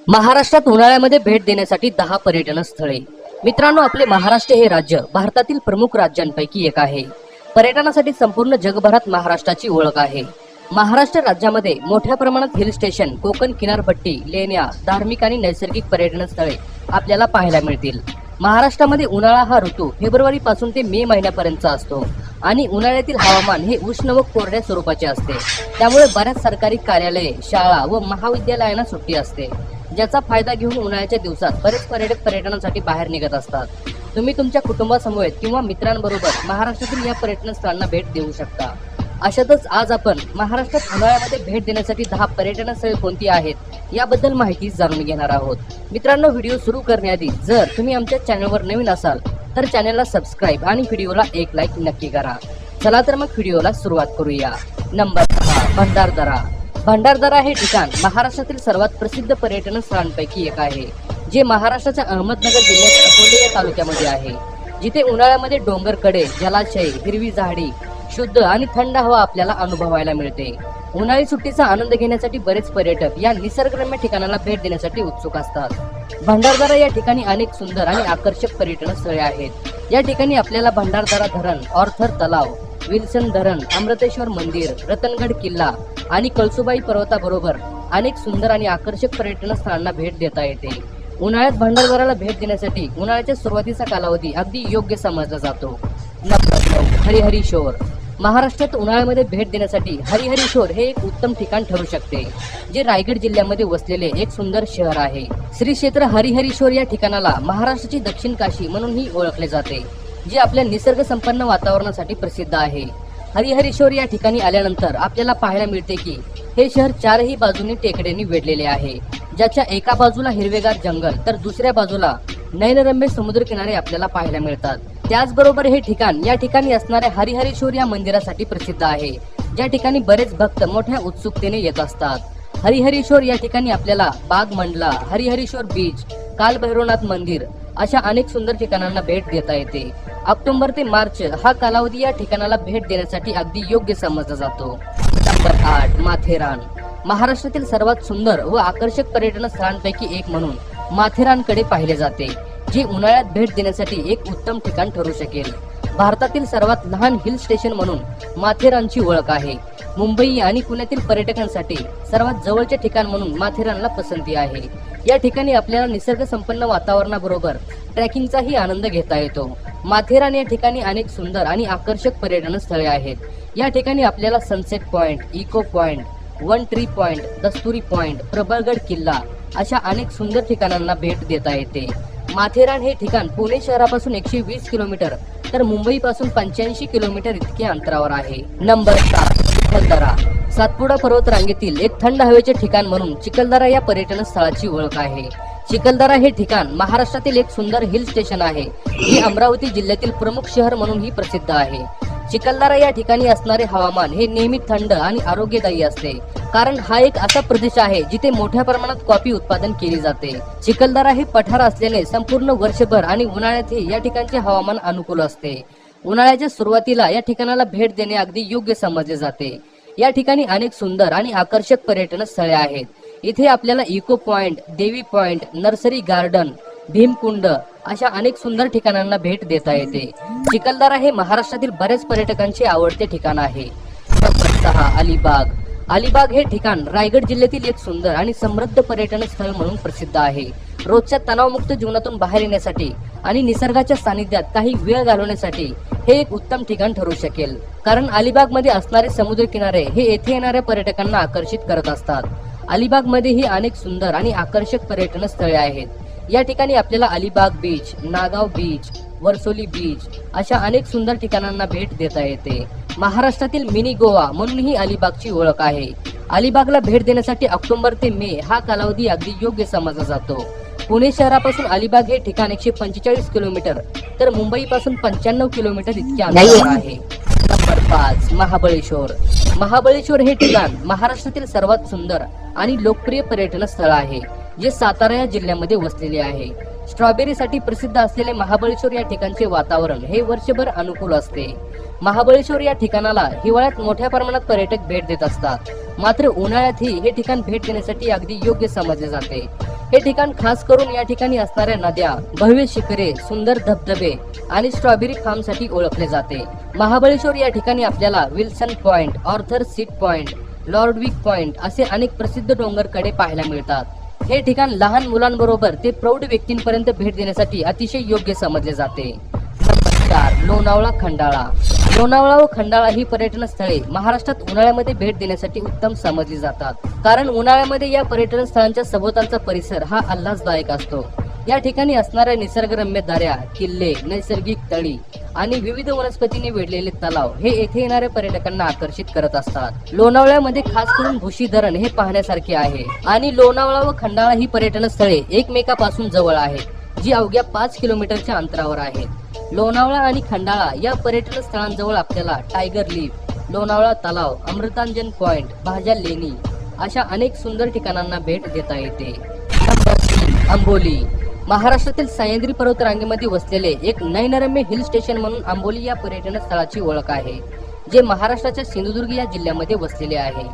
महाराष्ट्रात उन्हाळ्यामध्ये भेट देण्यासाठी 10 पर्यटन स्थळे। मित्रांनो, आपले महाराष्ट्र हे राज्य भारतातील प्रमुख राज्यांपैकी एक आहे। पर्यटनासाठी संपूर्ण जगभरात महाराष्ट्राची ओळख आहे। महाराष्ट्र राज्यामध्ये मोठ्या प्रमाणात हिल स्टेशन, कोकण किनारपट्टी, लेण्या, धार्मिक आणि नैसर्गिक पर्यटन स्थळे आपल्याला पाहायला मिळतील। महाराष्ट्रामध्ये उन्हाळा हा ऋतू फेब्रुवारी पासून ते मे महिन्यापर्यंतचा असतो आणि उन्हाळ्यातील हवामान हे उष्ण व कोरड्या स्वरूपाचे असते। त्यामुळे बऱ्याच सरकारी कार्यालये, शाळा व महाविद्यालयांना सुट्टी असते, ज्याचा फायदा घेऊन उन्हाळ्याच्या दिवसात बरेच पर्यटक पर्यटनासाठी बाहेर निघत असतात। तुम्ही तुमच्या कुटुंबासमवेत किंवा मित्रांबरोबर महाराष्ट्रातील या पर्यटन स्थळांना भेट देऊ शकता। अशातच आज आपण महाराष्ट्रात उन्हाळ्यामध्ये भेट देण्यासाठी 10 पर्यटन स्थळे कोणती आहेत याबद्दल माहिती जाणून घेणार आहोत। मित्रांनो, व्हिडिओ सुरू करण्याआधी जर तुम्ही आमच्या चॅनलवर नवीन असाल तर चॅनलला सबस्क्राईब आणि व्हिडिओला एक लाईक नक्की करा। चला तर मग व्हिडिओला सुरुवात करूया। नंबर 10, भंडारदरा। भंडारदरा हे ठिकाण महाराष्ट्रातील सर्वात प्रसिद्ध पर्यटन स्थळांपैकी एक आहे, जे महाराष्ट्राच्या अहमदनगर जिल्ह्यात अकोले या तालुक्यामध्ये आहे। जिथे उन्हाळ्यामध्ये डोंगरकडे, जलाशय, हिरवी झाडी, शुद्ध आणि थंड हवा आपल्याला अनुभवायला मिळते। उन्हाळी सुट्टीचा आनंद घेण्यासाठी बरेच पर्यटक या निसर्गरम्य ठिकाणाला भेट देण्यासाठी उत्सुक असतात। भंडारदरा या ठिकाणी अनेक सुंदर आणि आकर्षक पर्यटन स्थळे आहेत। या ठिकाणी आपल्याला भंडारदरा धरण, ऑर्थर तलाव, विल्सन धरण, अमृतेश्वर मंदिर, रतनगड किल्ला आणि कळसुबाई पर्वताबरोबर अनेक सुंदर आणि आकर्षक पर्यटन स्थळांना भेट देता येते। उन्हाळ्यात भंडारदराला भेट देण्यासाठी उन्हाळ्याच्या सुरुवातीचा कालावधी अगदी योग्य समजला जातो। नंबर 9, हरिहरी शोर। महाराष्ट्रात उन्हाळ्यामध्ये भेट देण्यासाठी हरिहरी शोर हे एक उत्तम ठिकाण ठरू शकते, जे रायगड जिल्ह्यामध्ये वसलेले एक सुंदर शहर आहे। श्री क्षेत्र हरिहरी शोर या ठिकाणाला महाराष्ट्राची दक्षिण काशी म्हणूनही ओळखले जाते, जे आपल्या निसर्ग संपन्न वातावरणासाठी प्रसिद्ध आहे। हरिहरी शोर या ठिकाणी आल्यानंतर आपल्याला पाहायला मिळते की हे शहर चारही बाजूनी टेकड्यांनी वेढलेले आहे, ज्याच्या एका बाजूला हिरवेगार जंगल तर दुसऱ्या बाजूला नयनरम्य समुद्रकिनारे आपल्याला पाहायला मिळतात। त्याचबरोबर हे ठिकाण या ठिकाणी असणाऱ्या हरिहरेश्वर या मंदिरासाठी प्रसिद्ध आहे, ज्या ठिकाणी बरेच भक्त मोठ्या उत्सुकतेने येत असतात। हरिहरेश्वर या ठिकाणी आपल्याला बाग मंडला, हरिहरेश्वर बीच, कालभैरवनाथ मंदिर अशा अनेक सुंदर ठिकाणांना भेट देता येते। ऑक्टोबर ते मार्च हा कालावधी या ठिकाणाला भेट देण्यासाठी अगदी योग्य समजला जातो। नंबर 8, माथेरान। महाराष्ट्रातील सर्वात सुंदर व आकर्षक पर्यटन स्थळांपैकी एक म्हणून माथेरानकडे पाहिले जाते, जे उन्हाळ्यात भेट देण्यासाठी एक उत्तम ठिकाण ठरू शकेल। भारतातील सर्वात लहान हिल स्टेशन म्हणून माथेरानची ओळख आहे। मुंबई आणि पुण्यातील पर्यटकांसाठी सर्वात जवळचे ठिकाण म्हणून माथेरानला पसंती आहे। या ठिकाणी आपल्याला निसर्ग संपन्न वातावरणाबरोबर ट्रेकिंगचाही आनंद घेता येतो। माथेरान या ठिकाणी अनेक सुंदर आणि आकर्षक पर्यटन स्थळे आहेत। या ठिकाणी आपल्याला sunset point, echo point, one tree point, Dasturi point, Prabalgad किल्ला अशा अनेक सुंदर ठिकाणांना भेट देता येते। माथेरान हे ठिकाण पुणे शहरापासून 120 किलोमीटर तर मुंबई पासून 85 किलोमीटर इतके अंतरावर आहे। नंबर 7, चिखलदरा। सातपुडा पर्वत रांगेतील एक थंड हवेचे ठिकाण म्हणून चिखलदरा या पर्यटन स्थळाची ओळख आहे। चिखलदरा हे ठिकाण महाराष्ट्रातील एक सुंदर हिल स्टेशन आहे, जे अमरावती जिल्ह्यातील प्रमुख शहर म्हणूनही प्रसिद्ध आहे। चिखलदरा या ठिकाणी असणारे हवामान हे नेहमी थंड आणि आरोग्यदायी असते, कारण हा एक असा प्रदेश आहे जिथे मोठ्या प्रमाणात कॉफी उत्पादन केले जाते। चिखलदरा हे पठार असल्याने संपूर्ण वर्षभर आणि उन्हाळ्यातही या ठिकाणचे हवामान अनुकूल असते। उन्हाळ्याच्या सुरुवातीला या ठिकाणाला भेट देणे अगदी योग्य समजले जाते। या ठिकाणी अनेक सुंदर आणि आकर्षक पर्यटन स्थळे आहेत। इथे आपल्याला इको पॉइंट, देवी पॉइंट, नर्सरी गार्डन, भीमकुंड अशा अनेक सुंदर ठिकाणांना भेट देता येते। चिखलदरा हे महाराष्ट्रातील बरेच पर्यटकांचे आवडते ठिकाण आहे। नंबर 6, अलिबाग। अलिबाग हे ठिकाण रायगड जिल्ह्यातील एक सुंदर आणि समृद्ध पर्यटन स्थळ म्हणून प्रसिद्ध आहे। रोजच्या तणावमुक्त जीवनातून बाहेर येण्यासाठी आणि निसर्गाच्या सानिध्यात काही वेळ घालवण्यासाठी हे एक उत्तम ठिकाण ठरू शकेल, कारण अलिबाग मध्ये असणारे समुद्र किनारे हे येथे येणाऱ्या पर्यटकांना आकर्षित करत असतात। अलिबाग मध्येही अनेक सुंदर आणि आकर्षक पर्यटन स्थळे आहेत। या ठिकाणी आपल्याला Alibag beach, Nagaon beach, Varsoli beach अशा अनेक सुंदर ठिकाणांना भेट देता येते। महाराष्ट्रातील मिनी गोवा म्हणूनही अलिबागची ओळख आहे। अलिबागला भेट देण्यासाठी ऑक्टोबर ते मे हा कालावधी अगदी योग्य समजला जातो। पुणे शहरापासून अलिबाग हे ठिकाण 145 किलोमीटर तर मुंबई पासून 95 किलोमीटर इतके अंतर आहे। नंबर 5, महाबळेश्वर। महाबळेश्वर हे ठिकाण महाराष्ट्रातील सर्वात सुंदर आणि लोकप्रिय पर्यटन स्थळ आहे, जे सातारा या जिल्ह्यामध्ये वसलेले आहे। स्ट्रॉबेरीसाठी प्रसिद्ध असलेले महाबळेश्वर या ठिकाणचे वातावरण हे वर्षभर अनुकूल असते। महाबळेश्वर या ठिकाणाला हिवाळ्यात मोठ्या प्रमाणात पर्यटक भेट देत असतात, मात्र उन्हाळ्यातही हे ठिकाण भेट देण्यासाठी अगदी योग्य समजले जाते। हे ठिकाण खास करून या ठिकाणी असणाऱ्या नद्या, भव्य शिखरे, सुंदर धबधबे आणि स्ट्रॉबेरी फार्म साठी ओळखले जाते. महाबळेश्वर या ठिकाणी आपल्याला Wilson point, Arthur seat point, Lodwick point असे अनेक प्रसिद्ध डोंगरकडे पाहायला मिळतात. हे ठिकाण लहान मुलांबरोबर ते प्रौढ व्यक्तींपर्यंत भेट देण्यासाठी अतिशय योग्य समजले जाते. नमस्कार. लोणावळा, खंडाळा. लोणावळा व खंडाळा ही पर्यटन स्थळे महाराष्ट्रात उन्हाळ्यामध्ये भेट देण्यासाठी उत्तम समजली जातात. कारण उन्हाळ्यामध्ये या पर्यटन स्थळांच्या सभोवतालचा परिसर हा आल्हाददायक असतो. या ठिकाणी असणाऱ्या निसर्गरम्य दऱ्या, किल्ले, नैसर्गिक तळी आणि विविध वनस्पतींनी वेढलेले तलाव हे येथे येणाऱ्या पर्यटकांना आकर्षित करत असतात. लोणावळ्यामध्ये खास करून भुशी धरण हे पाहण्यासारखे आहे आणि लोणावळा व खंडाळा ही पर्यटन स्थळे एकमेकापासून जवळ आहेत, जी अवघ्या 5 किलोमीटरच्या अंतरावर आहेत. लोणावळा आणि खंडाळा या पर्यटन स्थळांजवळ आपल्याला टायगर लीफ, लोणावळा तलाव, अमृतांजन पॉइंट, भाज्या लेणी अशा अनेक सुंदर ठिकाणांना भेट देता येते. आंबोली. महाराष्ट्रातील सह्याद्री पर्वतरांगेमध्ये वसलेले एक नयनरम्य हिल स्टेशन म्हणून आंबोली या पर्यटन स्थळाची ओळख आहे, जे महाराष्ट्राच्या सिंधुदुर्ग या जिल्ह्यामध्ये वसलेले आहे.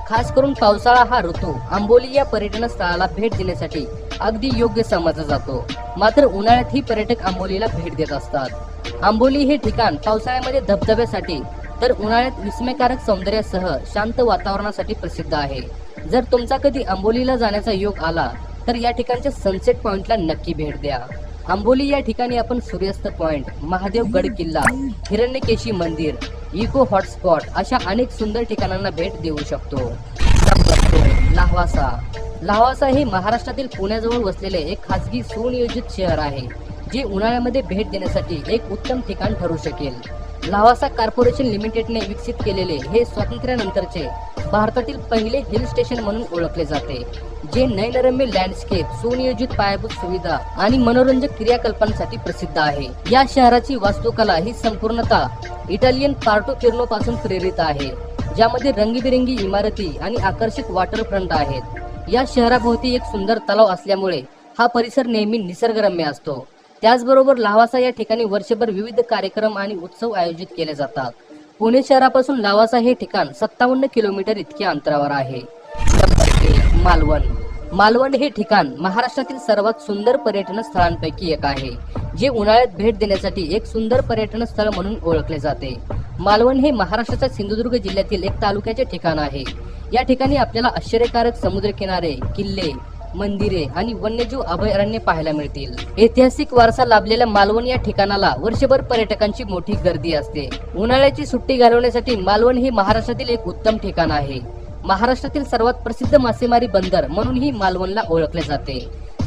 खास करून पावसाळा हा ऋतू आंबोली या पर्यटन स्थळाला भेट देण्यासाठी अगदी योग्य समजला जातो. मात्र उन्हाळ्यात ही पर्यटक आंबोलीला भेट देत असतात. आंबोली हे ठिकाण पावसाळ्यामध्ये धबधब्यासाठी तर उन्हाळ्यात विस्मयकारक सौंदर्यासह शांत वातावरणासाठी प्रसिद्ध आहे. जर तुमचा कधी आंबोलीला जाण्याचा योग आला तर या ठिकाणच्या सनसेट पॉइंटला नक्की भेट द्या. आंबोली या ठिकाणी आपण सूर्यास्त पॉइंट, महादेवगड किल्ला, हिरण्यकेशी मंदिर, इको हॉटस्पॉट अशा अनेक सुंदर ठिकाणांना भेट देऊ शकतो. लाव्हासा. लाव्हासा हे महाराष्ट्रातील पुण्याजवळ वसलेले एक खासगी सुनियोजित शहर आहे, जे उन्हाळ्यामध्ये भेट देण्यासाठी एक उत्तम ठिकाण ठरू शकेल. लाव्हासा कॉर्पोरेशन लिमिटेडने विकसित केलेले हे स्वातंत्र्यानंतरचे भारतातील पहिले हिल स्टेशन म्हणून ओळखले जाते, जे नयनरम्य लँडस्केप, सुनियोजित पायाभूत सुविधा आणि मनोरंजक क्रियाकल्पांसाठी प्रसिद्ध आहे. या शहराची वास्तुकला ही संपूर्णतः इटालियन पार्टोफिर्नो पासून प्रेरित आहे, ज्यामध्ये रंगीबेरंगी इमारती आणि आकर्षक वॉटरफ्रंट आहेत. या शहराभोवती एक सुंदर तलाव असल्यामुळे हा परिसर नेहमी निसर्गरम्य असतो. त्याचबरोबर लाव्हासा या ठिकाणी वर्षभर विविध कार्यक्रम आणि उत्सव आयोजित केले जातात. पुणे शहरापासून लाव्हासा हे ठिकाण 57 किलोमीटर इतक्या अंतरावर आहे. मालवण. मालवण हे ठिकाण महाराष्ट्रातील सर्वात सुंदर पर्यटन स्थळांपैकी एक आहे, जे उन्हाळ्यात भेट देण्यासाठी एक सुंदर पर्यटन स्थळ म्हणून ओळखले जाते. मालवण हे महाराष्ट्राच्या सिंधुदुर्ग जिल्ह्यातील एक तालुक्याचे ठिकाण आहे. या ठिकाणी आपल्याला आश्चर्यकारक समुद्रकिनारे, किल्ले, मंदिरे आणि वन्यजीव अभयारण्य पाहायला मिळतील. ऐतिहासिक वारसा लाभलेल्या मालवण या ठिकाणाला वर्षभर पर्यटकांची मोठी गर्दी असते. उन्हाळ्याची सुट्टी घालवण्यासाठी मालवण हे महाराष्ट्रातील एक उत्तम ठिकाण आहे. महाराष्ट्रातील सर्वात प्रसिद्ध मासेमारी बंदर म्हणूनही मालवणला ओळखले जाते,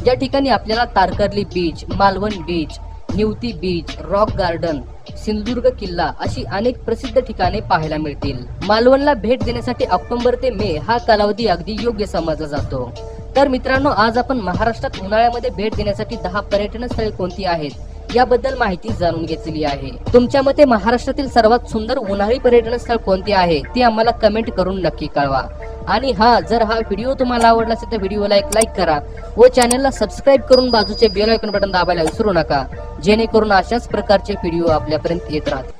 ज्या ठिकाणी आपल्याला Tarkarli beach, Malvan beach, Nivati beach, rock garden, Sindhudurg किल्ला अशी अनेक प्रसिद्ध ठिकाणे पाहायला मिळतील. मालवणला भेट देण्यासाठी ऑक्टोबर ते मे हा कालावधी अगदी योग्य समजला जातो. तर मित्रांनो, आज आपण महाराष्ट्रात उन्हाळ्यामध्ये भेट देण्यासाठी 10 पर्यटन स्थळे कोणती आहेत याबद्दल माहिती जाणून घेतली आहे. तुमच्या मते महाराष्ट्रातील सर्वात सुंदर उन्हाळी पर्यटन स्थळ कोणते आहे ते आम्हाला कमेंट करून नक्की कळवा. आणि जर हा व्हिडिओ तुम्हाला आवडला असेल तर व्हिडिओला एक लाईक करा व चॅनलला सबस्क्राईब करून बाजूचे बेल आयकॉन बटन दाबायला विसरू नका, जेणेकरून अशाच प्रकारचे व्हिडिओ आपल्यापर्यंत येत राहतील.